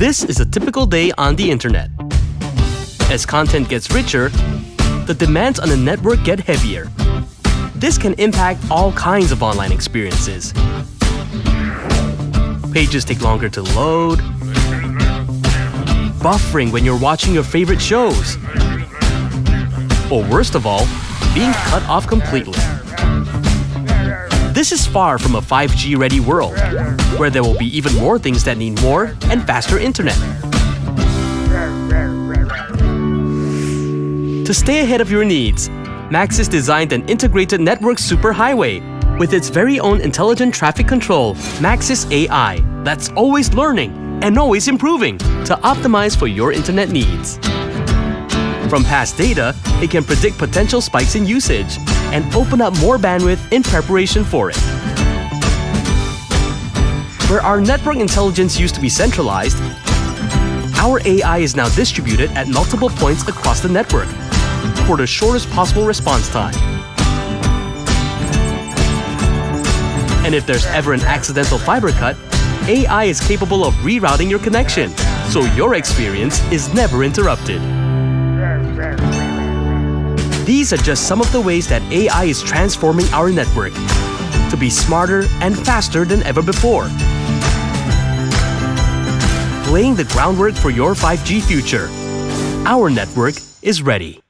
This is a typical day on the internet. As content gets richer, the demands on the network get heavier. This can impact all kinds of online experiences. Pages take longer to load, buffering when you're watching your favorite shows, or worst of all, being cut off completely. This is far from a 5G-ready world, where there will be even more things that need more and faster internet. To stay ahead of your needs, Maxis designed an integrated network superhighway with its very own intelligent traffic control, Maxis A.I, that's always learning and always improving to optimize for your internet needs. From past data, it can predict potential spikes in usage and open up more bandwidth in preparation for it. Where our network intelligence used to be centralized, our AI is now distributed at multiple points across the network for the shortest possible response time. And if there's ever an accidental fiber cut, AI is capable of rerouting your connection, so your experience is never interrupted. These are just some of the ways that AI is transforming our network to be smarter and faster than ever before, laying the groundwork for your 5G future. Our network is ready.